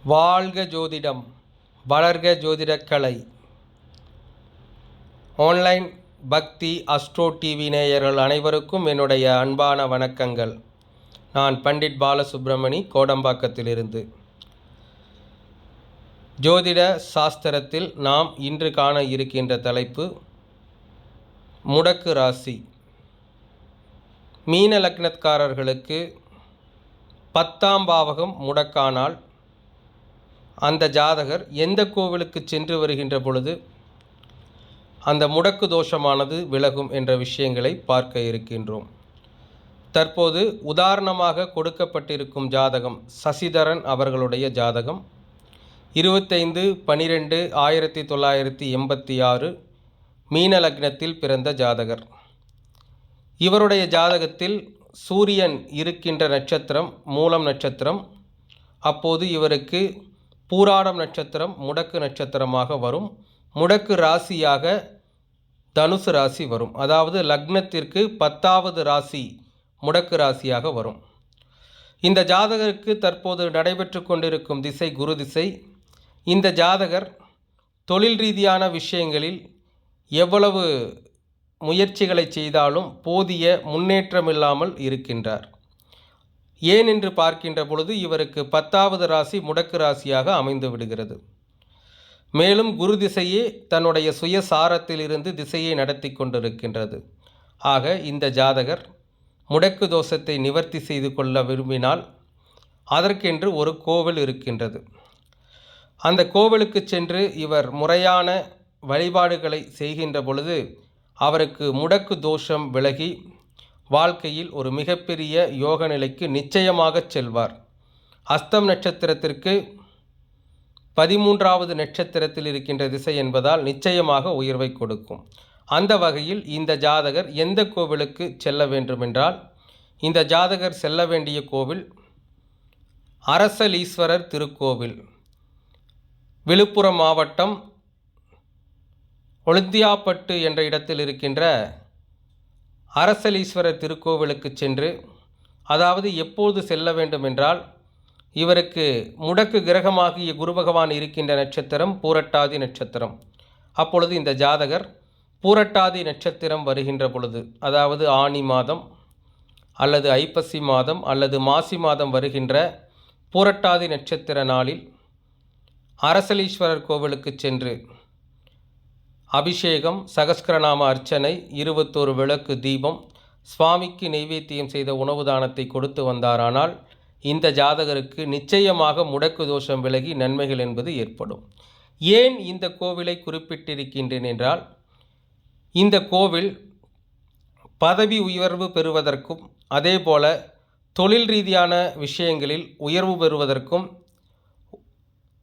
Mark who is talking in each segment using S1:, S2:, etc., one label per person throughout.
S1: வாழ்க ஜோதிடம், வளர்க ஜோதிடக்கலை. ஆன்லைன் பக்தி அஸ்ட்ரோ டிவி நேயர்கள் அனைவருக்கும் என்னுடைய அன்பான வணக்கங்கள். நான் பண்டிட் பாலசுப்ரமணி, கோடம்பாக்கத்திலிருந்து. ஜோதிட சாஸ்திரத்தில் நாம் இன்று காண இருக்கின்ற தலைப்பு முடக்கு ராசி. மீன லக்னக்காரர்களுக்கு 10ஆம் பாவகம் முடக்கானால் அந்த ஜாதகர் எந்த கோவிலுக்கு சென்று வருகின்ற பொழுது அந்த முடக்கு தோஷமானது விலகும் என்ற விஷயங்களை பார்க்க இருக்கின்றோம். தற்போது உதாரணமாக கொடுக்கப்பட்டிருக்கும் ஜாதகம் சசிதரன் அவர்களுடைய ஜாதகம். 25/12/1986 மீன லக்னத்தில் பிறந்த ஜாதகர். இவருடைய ஜாதகத்தில் சூரியன் இருக்கின்ற நட்சத்திரம் மூலம் நட்சத்திரம். அப்போது இவருக்கு பூராடம் நட்சத்திரம் முடக்கு நட்சத்திரமாக வரும். முடக்கு ராசியாக தனுசு ராசி வரும். அதாவது லக்னத்திற்கு 10வது ராசி முடக்கு ராசியாக வரும். இந்த ஜாதகருக்கு தற்போது நடைபெற்று கொண்டிருக்கும் திசை குரு திசை. இந்த ஜாதகர் தொழில் ரீதியான விஷயங்களில் எவ்வளவு முயற்சிகளை செய்தாலும் போதிய முன்னேற்றம் இல்லாமல் இருக்கின்றார். ஏன் என்று பார்க்கின்ற பொழுது இவருக்கு 10வது ராசி முடக்கு ராசியாக அமைந்து விடுகிறது. மேலும் குரு திசையே தன்னுடைய சுயசாரத்திலிருந்து திசையை நடத்தி கொண்டிருக்கின்றது. ஆக இந்த ஜாதகர் முடக்கு தோஷத்தை நிவர்த்தி செய்து கொள்ள விரும்பினால் அதற்கென்று ஒரு கோவில் இருக்கின்றது. அந்த கோவிலுக்கு சென்று இவர் முறையான வழிபாடுகளை செய்கின்ற பொழுது அவருக்கு முடக்கு தோஷம் விலகி வாழ்க்கையில் ஒரு மிகப்பெரிய யோக நிலைக்கு நிச்சயமாக செல்வார். அஸ்தம் நட்சத்திரத்திற்கு 13வது நட்சத்திரத்தில் இருக்கின்ற திசை என்பதால் நிச்சயமாக உயர்வை கொடுக்கும். அந்த வகையில் இந்த ஜாதகர் எந்த கோவிலுக்கு செல்ல வேண்டுமென்றால் இந்த ஜாதகர் செல்ல வேண்டிய கோவில் அரசலீஸ்வரர் திருக்கோவில், விழுப்புரம் மாவட்டம் ஒழுந்தியாப்பட்டு என்ற இடத்தில் இருக்கின்ற அரசலீஸ்வரர் திருக்கோவிலுக்கு சென்று, அதாவது எப்போது செல்ல வேண்டும் என்றால் இவருக்கு முடக்கு கிரகமாகிய குரு பகவான் இருக்கின்ற நட்சத்திரம் பூரட்டாதி நட்சத்திரம். அப்பொழுது இந்த ஜாதகர் பூரட்டாதி நட்சத்திரம் வருகின்ற பொழுது, அதாவது ஆனி மாதம் அல்லது ஐப்பசி மாதம் அல்லது மாசி மாதம் வருகின்ற பூரட்டாதி நட்சத்திர நாளில் அரசலீஸ்வரர் கோவிலுக்கு சென்று அபிஷேகம், சகஸ்கரநாம அர்ச்சனை, 21 விளக்கு தீபம், சுவாமிக்கு நைவேத்தியம் செய்த உணவு தானத்தை கொடுத்து வந்தாரானால் இந்த ஜாதகருக்கு நிச்சயமாக முடக்கு தோஷம் விலகி நன்மைகள் என்பது ஏற்படும். ஏன் இந்த கோவிலை குறிப்பிட்டிருக்கின்றேன் என்றால் இந்த கோவில் பதவி உயர்வு பெறுவதற்கும் அதேபோல தொழில் ரீதியான விஷயங்களில் உயர்வு பெறுவதற்கும்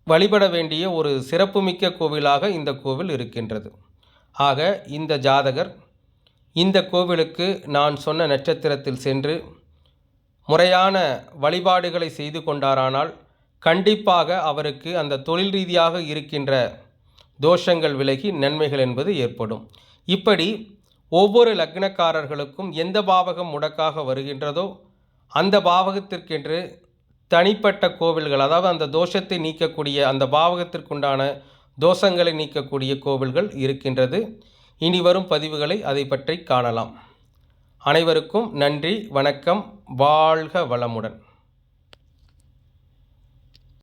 S1: வழிபட வேண்டிய ஒரு சிறப்புமிக்க கோவிலாக இந்த கோவில் இருக்கின்றது. ஆக இந்த ஜாதகர் இந்த கோவிலுக்கு நான் சொன்ன நட்சத்திரத்தில் சென்று முறையான வழிபாடுகளை செய்து கொண்டாரானால் கண்டிப்பாக அவருக்கு அந்த தொழில் ரீதியாக இருக்கின்ற தோஷங்கள் விலகி நன்மைகள் என்பது ஏற்படும். இப்படி ஒவ்வொரு லக்னக்காரர்களுக்கும் எந்த பாவகம் முடக்காக வருகின்றதோ அந்த பாவகத்திற்கென்று தனிப்பட்ட கோவில்கள், அதாவது அந்த தோஷத்தை நீக்கக்கூடிய அந்த பாவகத்திற்குண்டான தோஷங்களை நீக்கக்கூடிய கோவில்கள் இருக்கின்றது. இனி வரும் பதிவுகளை அதை பற்றி காணலாம். அனைவருக்கும் நன்றி, வணக்கம், வாழ்க வளமுடன்.